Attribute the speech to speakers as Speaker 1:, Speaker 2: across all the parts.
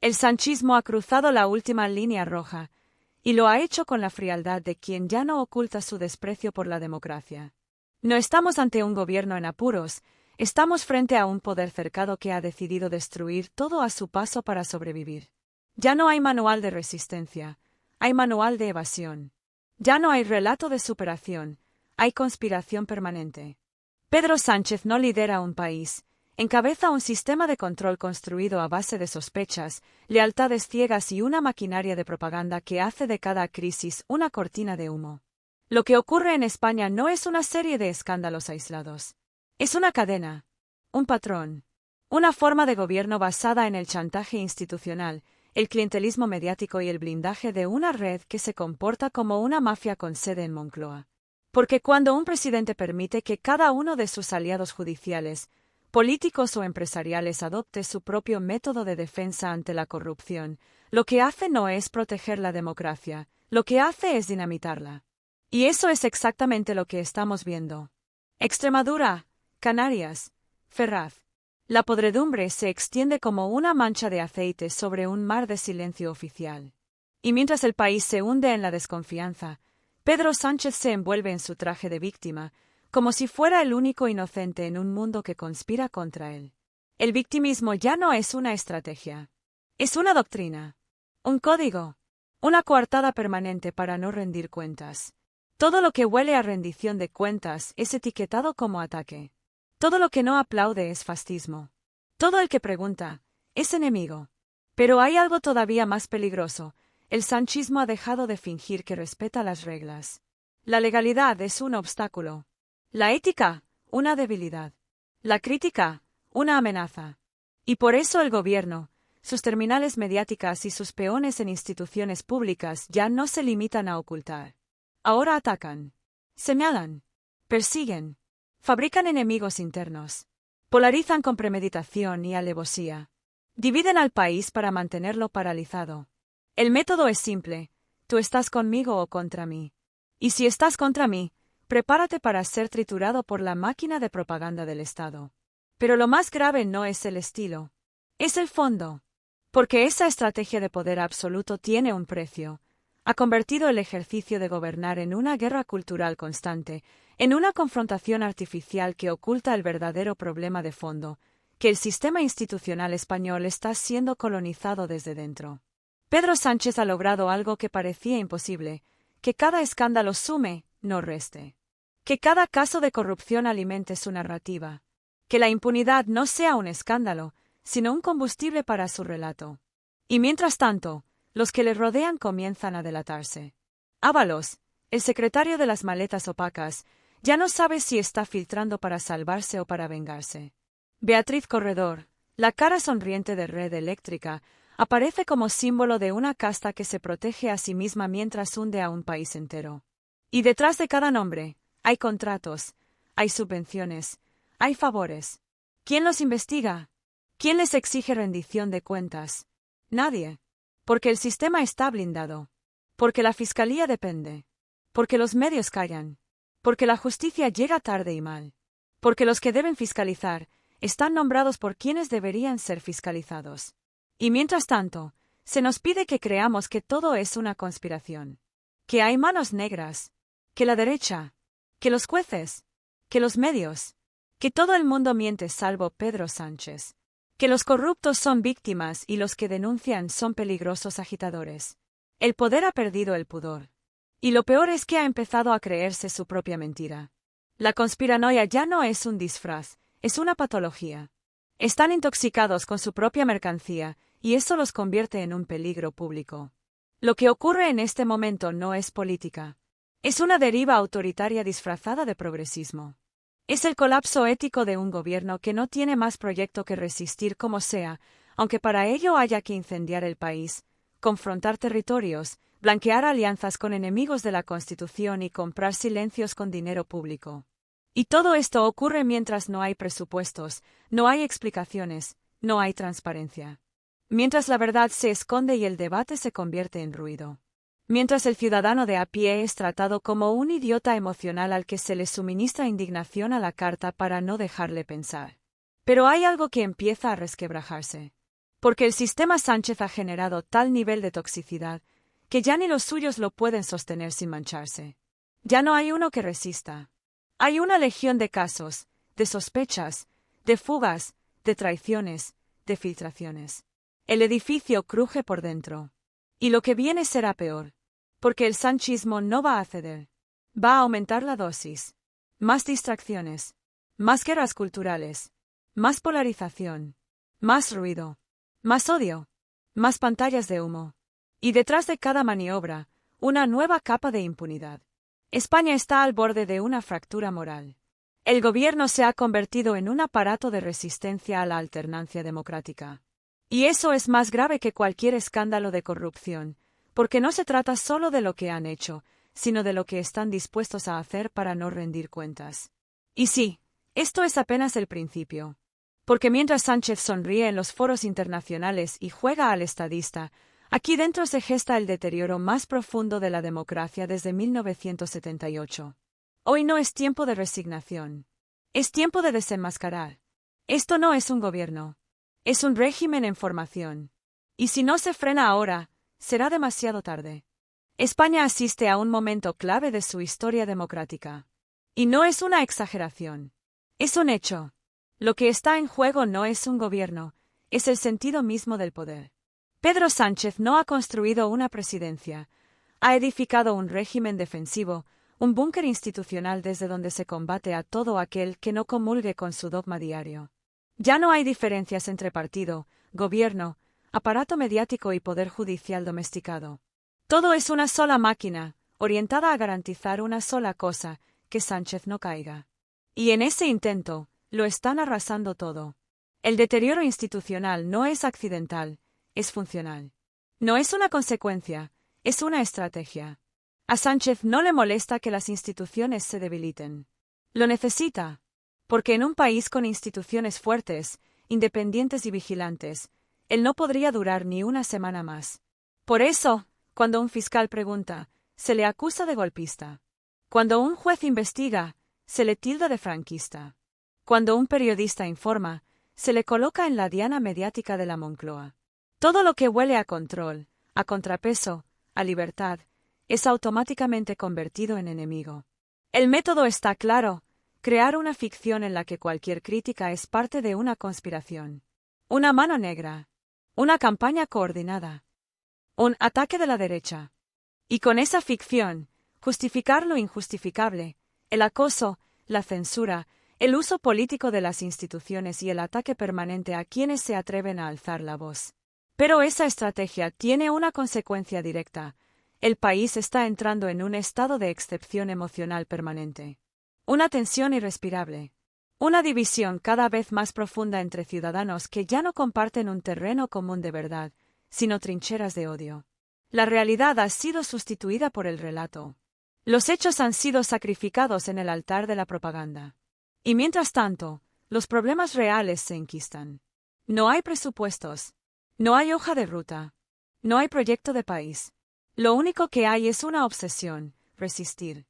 Speaker 1: El sanchismo ha cruzado la última línea roja, y lo ha hecho con la frialdad de quien ya no oculta su desprecio por la democracia. No estamos ante un gobierno en apuros, estamos frente a un poder cercado que ha decidido destruir todo a su paso para sobrevivir. Ya no hay manual de resistencia, hay manual de evasión. Ya no hay relato de superación, hay conspiración permanente. Pedro Sánchez no lidera un país, encabeza un sistema de control construido a base de sospechas, lealtades ciegas y una maquinaria de propaganda que hace de cada crisis una cortina de humo. Lo que ocurre en España no es una serie de escándalos aislados. Es una cadena, un patrón, una forma de gobierno basada en el chantaje institucional, el clientelismo mediático y el blindaje de una red que se comporta como una mafia con sede en Moncloa. Porque cuando un presidente permite que cada uno de sus aliados judiciales, políticos o empresariales adopte su propio método de defensa ante la corrupción, lo que hace no es proteger la democracia, lo que hace es dinamitarla. Y eso es exactamente lo que estamos viendo. Extremadura, Canarias, Ferraz. La podredumbre se extiende como una mancha de aceite sobre un mar de silencio oficial. Y mientras el país se hunde en la desconfianza, Pedro Sánchez se envuelve en su traje de víctima, como si fuera el único inocente en un mundo que conspira contra él. El victimismo ya no es una estrategia. Es una doctrina. Un código. Una coartada permanente para no rendir cuentas. Todo lo que huele a rendición de cuentas es etiquetado como ataque. Todo lo que no aplaude es fascismo. Todo el que pregunta es enemigo. Pero hay algo todavía más peligroso. El sanchismo ha dejado de fingir que respeta las reglas. La legalidad es un obstáculo. La ética, una debilidad. La crítica, una amenaza. Y por eso el gobierno, sus terminales mediáticas y sus peones en instituciones públicas ya no se limitan a ocultar. Ahora atacan. Señalan. Persiguen. Fabrican enemigos internos. Polarizan con premeditación y alevosía. Dividen al país para mantenerlo paralizado. El método es simple. Tú estás conmigo o contra mí. Y si estás contra mí, prepárate para ser triturado por la máquina de propaganda del Estado. Pero lo más grave no es el estilo. Es el fondo. Porque esa estrategia de poder absoluto tiene un precio. Ha convertido el ejercicio de gobernar en una guerra cultural constante, en una confrontación artificial que oculta el verdadero problema de fondo, que el sistema institucional español está siendo colonizado desde dentro. Pedro Sánchez ha logrado algo que parecía imposible, que cada escándalo sume, no reste. Que cada caso de corrupción alimente su narrativa. Que la impunidad no sea un escándalo, sino un combustible para su relato. Y mientras tanto, los que le rodean comienzan a delatarse. Ábalos, el secretario de las maletas opacas, ya no sabe si está filtrando para salvarse o para vengarse. Beatriz Corredor, la cara sonriente de Red Eléctrica, aparece como símbolo de una casta que se protege a sí misma mientras hunde a un país entero. Y detrás de cada nombre, hay contratos, hay subvenciones, hay favores. ¿Quién los investiga? ¿Quién les exige rendición de cuentas? Nadie. Porque el sistema está blindado. Porque la fiscalía depende. Porque los medios callan. Porque la justicia llega tarde y mal. Porque los que deben fiscalizar están nombrados por quienes deberían ser fiscalizados. Y mientras tanto, se nos pide que creamos que todo es una conspiración. Que hay manos negras. Que la derecha. Que los jueces. Que los medios. Que todo el mundo miente salvo Pedro Sánchez. Que los corruptos son víctimas y los que denuncian son peligrosos agitadores. El poder ha perdido el pudor. Y lo peor es que ha empezado a creerse su propia mentira. La conspiranoia ya no es un disfraz, es una patología. Están intoxicados con su propia mercancía, y eso los convierte en un peligro público. Lo que ocurre en este momento no es política. Es una deriva autoritaria disfrazada de progresismo. Es el colapso ético de un gobierno que no tiene más proyecto que resistir como sea, aunque para ello haya que incendiar el país, confrontar territorios, blanquear alianzas con enemigos de la Constitución y comprar silencios con dinero público. Y todo esto ocurre mientras no hay presupuestos, no hay explicaciones, no hay transparencia. Mientras la verdad se esconde y el debate se convierte en ruido. Mientras el ciudadano de a pie es tratado como un idiota emocional al que se le suministra indignación a la carta para no dejarle pensar. Pero hay algo que empieza a resquebrajarse. Porque el sistema Sánchez ha generado tal nivel de toxicidad que ya ni los suyos lo pueden sostener sin mancharse. Ya no hay uno que resista. Hay una legión de casos, de sospechas, de fugas, de traiciones, de filtraciones. El edificio cruje por dentro. Y lo que viene será peor. Porque el sanchismo no va a ceder. Va a aumentar la dosis. Más distracciones. Más guerras culturales. Más polarización. Más ruido. Más odio. Más pantallas de humo. Y detrás de cada maniobra, una nueva capa de impunidad. España está al borde de una fractura moral. El gobierno se ha convertido en un aparato de resistencia a la alternancia democrática. Y eso es más grave que cualquier escándalo de corrupción, porque no se trata solo de lo que han hecho, sino de lo que están dispuestos a hacer para no rendir cuentas. Y sí, esto es apenas el principio. Porque mientras Sánchez sonríe en los foros internacionales y juega al estadista, aquí dentro se gesta el deterioro más profundo de la democracia desde 1978. Hoy no es tiempo de resignación. Es tiempo de desenmascarar. Esto no es un gobierno. Es un régimen en formación. Y si no se frena ahora, será demasiado tarde. España asiste a un momento clave de su historia democrática. Y no es una exageración. Es un hecho. Lo que está en juego no es un gobierno, es el sentido mismo del poder. Pedro Sánchez no ha construido una presidencia, ha edificado un régimen defensivo, un búnker institucional desde donde se combate a todo aquel que no comulgue con su dogma diario. Ya no hay diferencias entre partido, gobierno, aparato mediático y poder judicial domesticado. Todo es una sola máquina, orientada a garantizar una sola cosa, que Sánchez no caiga. Y en ese intento, lo están arrasando todo. El deterioro institucional no es accidental, es funcional. No es una consecuencia, es una estrategia. A Sánchez no le molesta que las instituciones se debiliten. Lo necesita. Porque en un país con instituciones fuertes, independientes y vigilantes, él no podría durar ni una semana más. Por eso, cuando un fiscal pregunta, se le acusa de golpista. Cuando un juez investiga, se le tilda de franquista. Cuando un periodista informa, se le coloca en la diana mediática de la Moncloa. Todo lo que huele a control, a contrapeso, a libertad, es automáticamente convertido en enemigo. El método está claro: crear una ficción en la que cualquier crítica es parte de una conspiración. Una mano negra. Una campaña coordinada. Un ataque de la derecha. Y con esa ficción, justificar lo injustificable, el acoso, la censura, el uso político de las instituciones y el ataque permanente a quienes se atreven a alzar la voz. Pero esa estrategia tiene una consecuencia directa: el país está entrando en un estado de excepción emocional permanente. Una tensión irrespirable. Una división cada vez más profunda entre ciudadanos que ya no comparten un terreno común de verdad, sino trincheras de odio. La realidad ha sido sustituida por el relato. Los hechos han sido sacrificados en el altar de la propaganda. Y mientras tanto, los problemas reales se enquistan. No hay presupuestos. No hay hoja de ruta. No hay proyecto de país. Lo único que hay es una obsesión: resistir.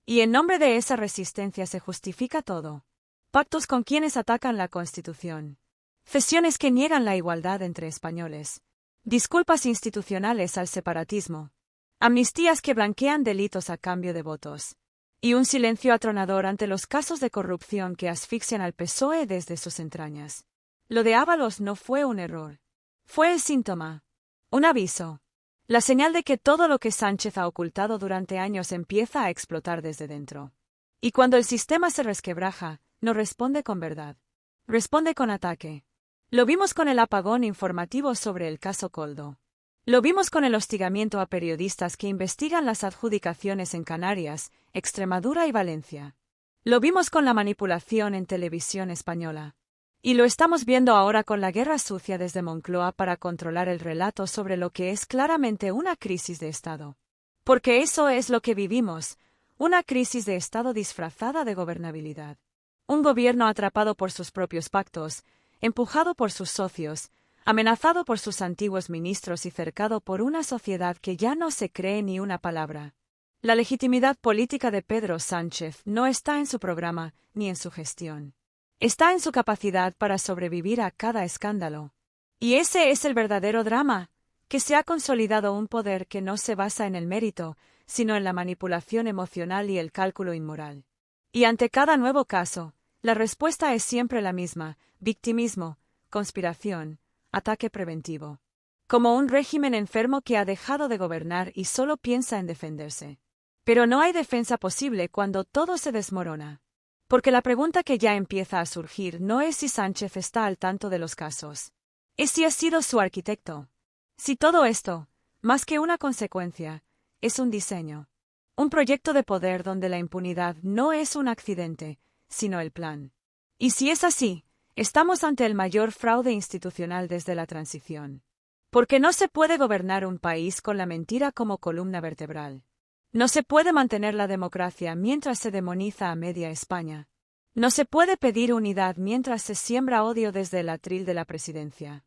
Speaker 1: Y en nombre de esa resistencia se justifica todo. Pactos con quienes atacan la Constitución. Cesiones que niegan la igualdad entre españoles. Disculpas institucionales al separatismo. Amnistías que blanquean delitos a cambio de votos. Y un silencio atronador ante los casos de corrupción que asfixian al PSOE desde sus entrañas. Lo de Ábalos no fue un error. Fue el síntoma. Un aviso. La señal de que todo lo que Sánchez ha ocultado durante años empieza a explotar desde dentro. Y cuando el sistema se resquebraja, no responde con verdad. Responde con ataque. Lo vimos con el apagón informativo sobre el caso Koldo. Lo vimos con el hostigamiento a periodistas que investigan las adjudicaciones en Canarias, Extremadura y Valencia. Lo vimos con la manipulación en Televisión Española. Y lo estamos viendo ahora con la guerra sucia desde Moncloa para controlar el relato sobre lo que es claramente una crisis de Estado. Porque eso es lo que vivimos: una crisis de Estado disfrazada de gobernabilidad. Un gobierno atrapado por sus propios pactos, empujado por sus socios, amenazado por sus antiguos ministros y cercado por una sociedad que ya no se cree ni una palabra. La legitimidad política de Pedro Sánchez no está en su programa ni en su gestión. Está en su capacidad para sobrevivir a cada escándalo. Y ese es el verdadero drama, que se ha consolidado un poder que no se basa en el mérito, sino en la manipulación emocional y el cálculo inmoral. Y ante cada nuevo caso, la respuesta es siempre la misma: victimismo, conspiración, ataque preventivo. Como un régimen enfermo que ha dejado de gobernar y solo piensa en defenderse. Pero no hay defensa posible cuando todo se desmorona. Porque la pregunta que ya empieza a surgir no es si Sánchez está al tanto de los casos. Es si ha sido su arquitecto. Si todo esto, más que una consecuencia, es un diseño. Un proyecto de poder donde la impunidad no es un accidente, sino el plan. Y si es así, estamos ante el mayor fraude institucional desde la transición. Porque no se puede gobernar un país con la mentira como columna vertebral. No se puede mantener la democracia mientras se demoniza a media España. No se puede pedir unidad mientras se siembra odio desde el atril de la presidencia.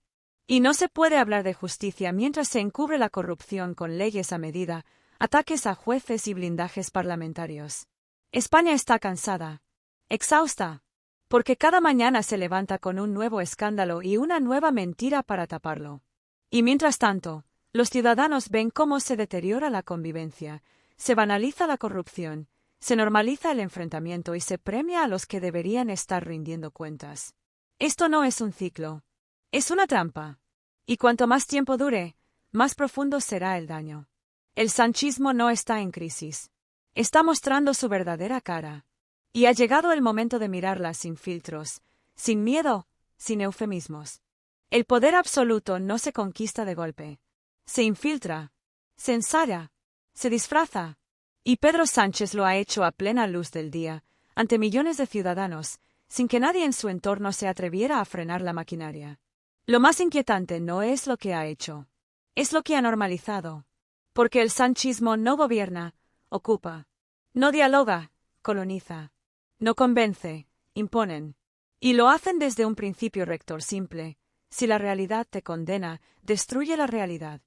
Speaker 1: Y no se puede hablar de justicia mientras se encubre la corrupción con leyes a medida, ataques a jueces y blindajes parlamentarios. España está cansada, exhausta, porque cada mañana se levanta con un nuevo escándalo y una nueva mentira para taparlo. Y mientras tanto, los ciudadanos ven cómo se deteriora la convivencia, se banaliza la corrupción, se normaliza el enfrentamiento y se premia a los que deberían estar rindiendo cuentas. Esto no es un ciclo, es una trampa. Y cuanto más tiempo dure, más profundo será el daño. El sanchismo no está en crisis. Está mostrando su verdadera cara. Y ha llegado el momento de mirarla sin filtros, sin miedo, sin eufemismos. El poder absoluto no se conquista de golpe. Se infiltra, se ensaya, se disfraza. Y Pedro Sánchez lo ha hecho a plena luz del día, ante millones de ciudadanos, sin que nadie en su entorno se atreviera a frenar la maquinaria. Lo más inquietante no es lo que ha hecho, es lo que ha normalizado. Porque el sanchismo no gobierna, ocupa. No dialoga, coloniza. No convence, imponen. Y lo hacen desde un principio rector simple: si la realidad te condena, destruye la realidad.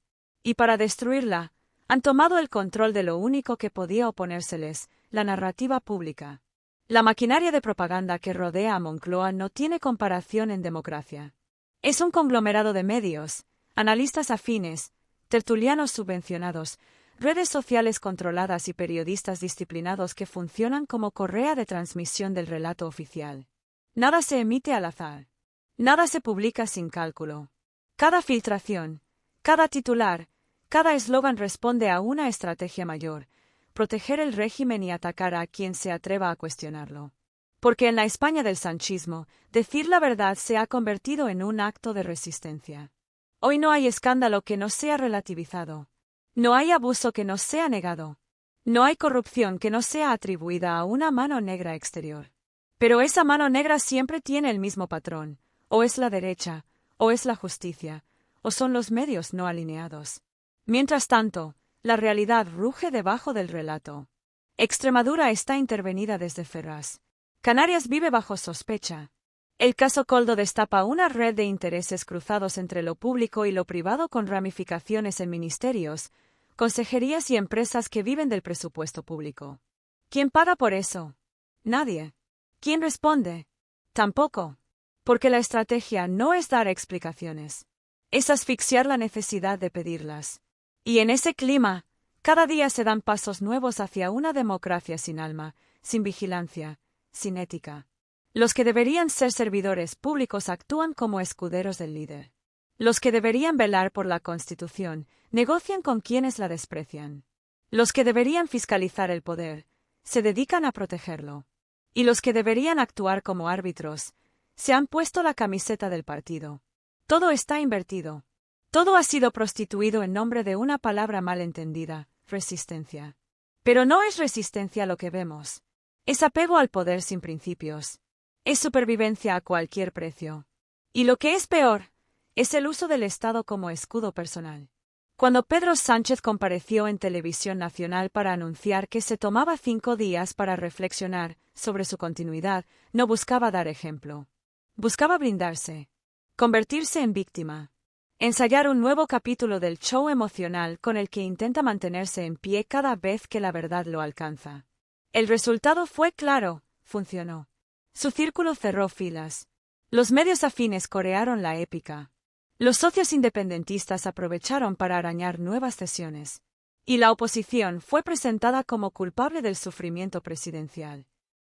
Speaker 1: Y para destruirla, han tomado el control de lo único que podía oponérseles, la narrativa pública. La maquinaria de propaganda que rodea a Moncloa no tiene comparación en democracia. Es un conglomerado de medios, analistas afines, tertulianos subvencionados, redes sociales controladas y periodistas disciplinados que funcionan como correa de transmisión del relato oficial. Nada se emite al azar. Nada se publica sin cálculo. Cada filtración, cada titular, cada eslogan responde a una estrategia mayor: proteger el régimen y atacar a quien se atreva a cuestionarlo. Porque en la España del sanchismo, decir la verdad se ha convertido en un acto de resistencia. Hoy no hay escándalo que no sea relativizado. No hay abuso que no sea negado. No hay corrupción que no sea atribuida a una mano negra exterior. Pero esa mano negra siempre tiene el mismo patrón: o es la derecha, o es la justicia, o son los medios no alineados. Mientras tanto, la realidad ruge debajo del relato. Extremadura está intervenida desde Ferraz. Canarias vive bajo sospecha. El caso Coldo destapa una red de intereses cruzados entre lo público y lo privado con ramificaciones en ministerios, consejerías y empresas que viven del presupuesto público. ¿Quién paga por eso? Nadie. ¿Quién responde? Tampoco. Porque la estrategia no es dar explicaciones. Es asfixiar la necesidad de pedirlas. Y en ese clima, cada día se dan pasos nuevos hacia una democracia sin alma, sin vigilancia, sin ética. Los que deberían ser servidores públicos actúan como escuderos del líder. Los que deberían velar por la Constitución negocian con quienes la desprecian. Los que deberían fiscalizar el poder se dedican a protegerlo. Y los que deberían actuar como árbitros se han puesto la camiseta del partido. Todo está invertido. Todo ha sido prostituido en nombre de una palabra mal entendida: resistencia. Pero no es resistencia lo que vemos. Es apego al poder sin principios. Es supervivencia a cualquier precio. Y lo que es peor, es el uso del Estado como escudo personal. Cuando Pedro Sánchez compareció en Televisión Nacional para anunciar que se tomaba 5 días para reflexionar sobre su continuidad, no buscaba dar ejemplo. Buscaba blindarse, convertirse en víctima, ensayar un nuevo capítulo del show emocional con el que intenta mantenerse en pie cada vez que la verdad lo alcanza. El resultado fue claro: funcionó. Su círculo cerró filas. Los medios afines corearon la épica. Los socios independentistas aprovecharon para arañar nuevas cesiones. Y la oposición fue presentada como culpable del sufrimiento presidencial.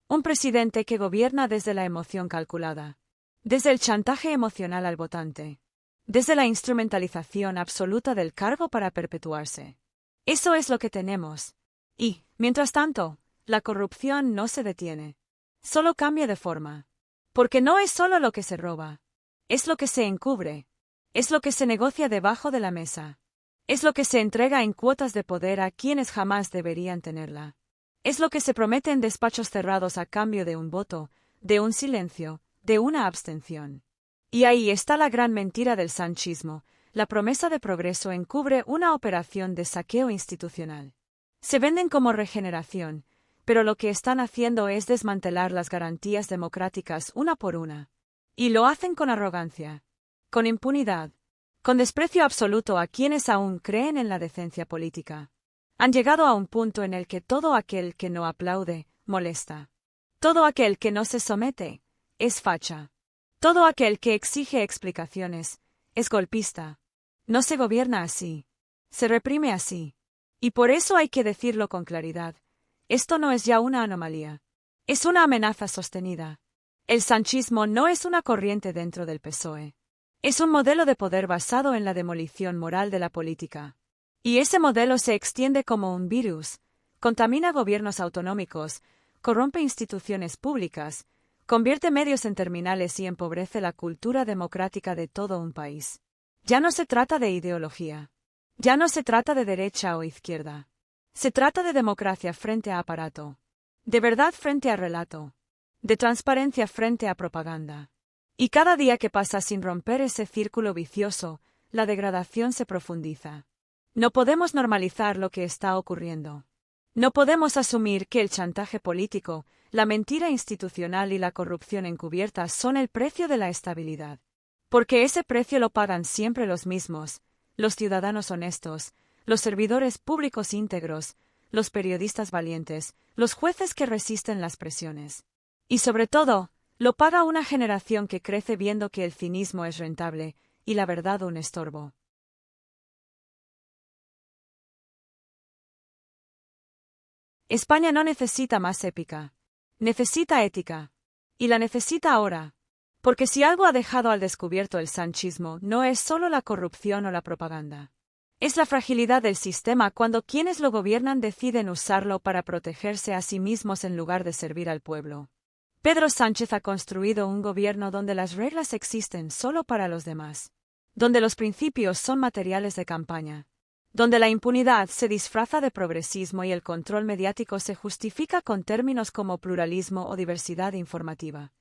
Speaker 1: Un presidente que gobierna desde la emoción calculada, desde el chantaje emocional al votante, desde la instrumentalización absoluta del cargo para perpetuarse. Eso es lo que tenemos. Y, mientras tanto, la corrupción no se detiene. Solo cambia de forma. Porque no es solo lo que se roba. Es lo que se encubre. Es lo que se negocia debajo de la mesa. Es lo que se entrega en cuotas de poder a quienes jamás deberían tenerla. Es lo que se promete en despachos cerrados a cambio de un voto, de un silencio, de una abstención. Y ahí está la gran mentira del sanchismo. La promesa de progreso encubre una operación de saqueo institucional. Se venden como regeneración, pero lo que están haciendo es desmantelar las garantías democráticas una por una. Y lo hacen con arrogancia, con impunidad, con desprecio absoluto a quienes aún creen en la decencia política. Han llegado a un punto en el que todo aquel que no aplaude, molesta. Todo aquel que no se somete, es facha. Todo aquel que exige explicaciones, es golpista. No se gobierna así. Se reprime así. Y por eso hay que decirlo con claridad. Esto no es ya una anomalía. Es una amenaza sostenida. El sanchismo no es una corriente dentro del PSOE. Es un modelo de poder basado en la demolición moral de la política. Y ese modelo se extiende como un virus, contamina gobiernos autonómicos, corrompe instituciones públicas, convierte medios en terminales y empobrece la cultura democrática de todo un país. Ya no se trata de ideología. Ya no se trata de derecha o izquierda. Se trata de democracia frente a aparato. De verdad frente a relato. De transparencia frente a propaganda. Y cada día que pasa sin romper ese círculo vicioso, la degradación se profundiza. No podemos normalizar lo que está ocurriendo. No podemos asumir que el chantaje político, la mentira institucional y la corrupción encubierta son el precio de la estabilidad. Porque ese precio lo pagan siempre los mismos, los ciudadanos honestos, los servidores públicos íntegros, los periodistas valientes, los jueces que resisten las presiones. Y sobre todo, lo paga una generación que crece viendo que el cinismo es rentable, y la verdad un estorbo. España no necesita más épica. Necesita ética. Y la necesita ahora. Porque si algo ha dejado al descubierto el sanchismo, no es solo la corrupción o la propaganda. Es la fragilidad del sistema cuando quienes lo gobiernan deciden usarlo para protegerse a sí mismos en lugar de servir al pueblo. Pedro Sánchez ha construido un gobierno donde las reglas existen solo para los demás. Donde los principios son materiales de campaña. Donde la impunidad se disfraza de progresismo y el control mediático se justifica con términos como pluralismo o diversidad informativa.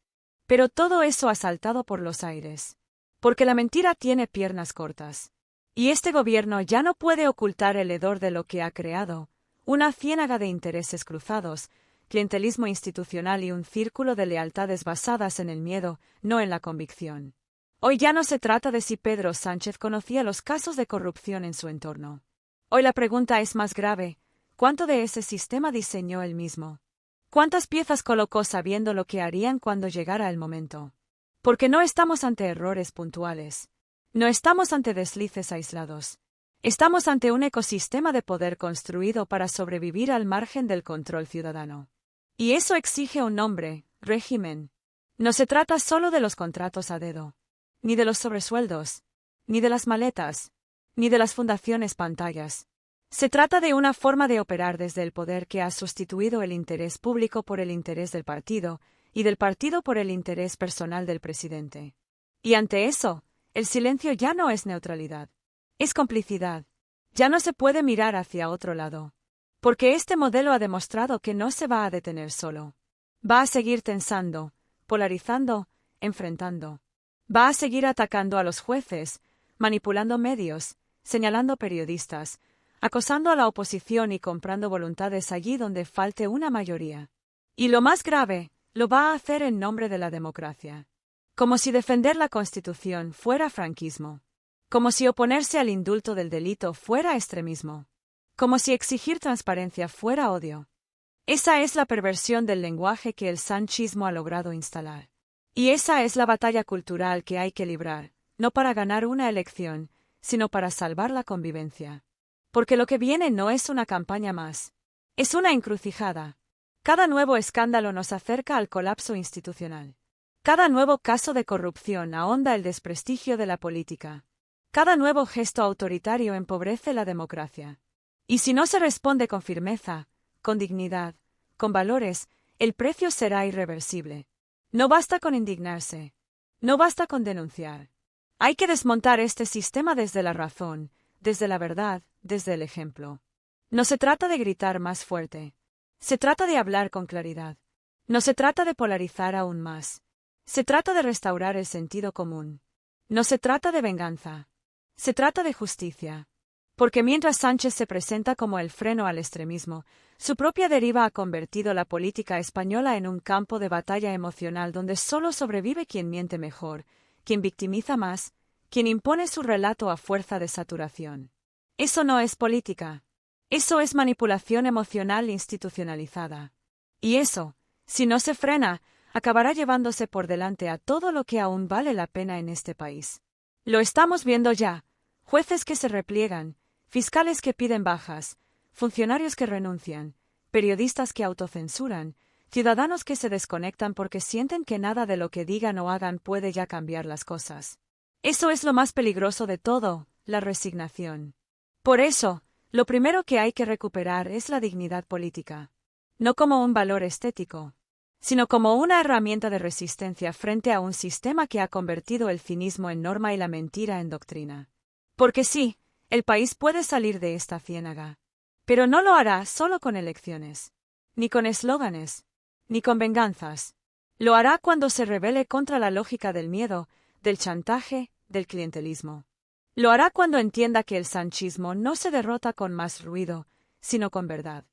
Speaker 1: Pero todo eso ha saltado por los aires. Porque la mentira tiene piernas cortas. Y este gobierno ya no puede ocultar el hedor de lo que ha creado, una ciénaga de intereses cruzados, clientelismo institucional y un círculo de lealtades basadas en el miedo, no en la convicción. Hoy ya no se trata de si Pedro Sánchez conocía los casos de corrupción en su entorno. Hoy la pregunta es más grave: ¿cuánto de ese sistema diseñó él mismo? ¿Cuántas piezas colocó sabiendo lo que harían cuando llegara el momento? Porque no estamos ante errores puntuales. No estamos ante deslices aislados. Estamos ante un ecosistema de poder construido para sobrevivir al margen del control ciudadano. Y eso exige un nombre: régimen. No se trata solo de los contratos a dedo, ni de los sobresueldos, ni de las maletas, ni de las fundaciones pantallas. Se trata de una forma de operar desde el poder que ha sustituido el interés público por el interés del partido, y del partido por el interés personal del presidente. Y ante eso, el silencio ya no es neutralidad. Es complicidad. Ya no se puede mirar hacia otro lado. Porque este modelo ha demostrado que no se va a detener solo. Va a seguir tensando, polarizando, enfrentando. Va a seguir atacando a los jueces, manipulando medios, señalando periodistas, acosando a la oposición y comprando voluntades allí donde falte una mayoría. Y lo más grave, lo va a hacer en nombre de la democracia. Como si defender la Constitución fuera franquismo. Como si oponerse al indulto del delito fuera extremismo. Como si exigir transparencia fuera odio. Esa es la perversión del lenguaje que el sanchismo ha logrado instalar. Y esa es la batalla cultural que hay que librar, no para ganar una elección, sino para salvar la convivencia. Porque lo que viene no es una campaña más. Es una encrucijada. Cada nuevo escándalo nos acerca al colapso institucional. Cada nuevo caso de corrupción ahonda el desprestigio de la política. Cada nuevo gesto autoritario empobrece la democracia. Y si no se responde con firmeza, con dignidad, con valores, el precio será irreversible. No basta con indignarse. No basta con denunciar. Hay que desmontar este sistema desde la razón, desde la verdad, desde el ejemplo. No se trata de gritar más fuerte. Se trata de hablar con claridad. No se trata de polarizar aún más. Se trata de restaurar el sentido común. No se trata de venganza. Se trata de justicia. Porque mientras Sánchez se presenta como el freno al extremismo, su propia deriva ha convertido la política española en un campo de batalla emocional donde solo sobrevive quien miente mejor, quien victimiza más, quien impone su relato a fuerza de saturación. Eso no es política. Eso es manipulación emocional institucionalizada. Y eso, si no se frena, acabará llevándose por delante a todo lo que aún vale la pena en este país. Lo estamos viendo ya. Jueces que se repliegan, fiscales que piden bajas, funcionarios que renuncian, periodistas que autocensuran, ciudadanos que se desconectan porque sienten que nada de lo que digan o hagan puede ya cambiar las cosas. Eso es lo más peligroso de todo, la resignación. Por eso, lo primero que hay que recuperar es la dignidad política. No como un valor estético, sino como una herramienta de resistencia frente a un sistema que ha convertido el cinismo en norma y la mentira en doctrina. Porque sí, el país puede salir de esta ciénaga. Pero no lo hará solo con elecciones, ni con eslóganes, ni con venganzas. Lo hará cuando se rebele contra la lógica del miedo, del chantaje, del clientelismo. Lo hará cuando entienda que el sanchismo no se derrota con más ruido, sino con verdad.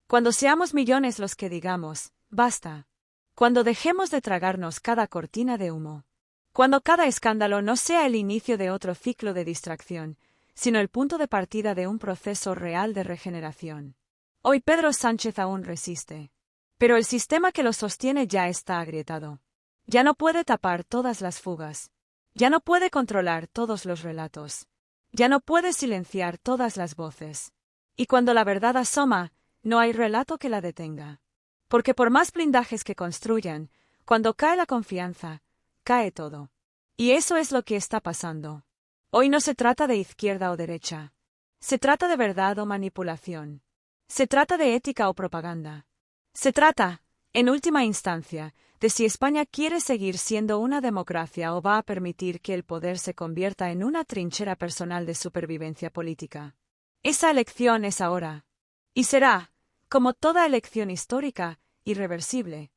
Speaker 1: Cuando seamos millones los que digamos, basta. Cuando dejemos de tragarnos cada cortina de humo. Cuando cada escándalo no sea el inicio de otro ciclo de distracción, sino el punto de partida de un proceso real de regeneración. Hoy Pedro Sánchez aún resiste. Pero el sistema que lo sostiene ya está agrietado. Ya no puede tapar todas las fugas. Ya no puede controlar todos los relatos. Ya no puede silenciar todas las voces. Y cuando la verdad asoma, no hay relato que la detenga. Porque por más blindajes que construyan, cuando cae la confianza, cae todo. Y eso es lo que está pasando. Hoy no se trata de izquierda o derecha. Se trata de verdad o manipulación. Se trata de ética o propaganda. Se trata, en última instancia, de si España quiere seguir siendo una democracia o va a permitir que el poder se convierta en una trinchera personal de supervivencia política. Esa elección es ahora. Y será, como toda elección histórica, irreversible.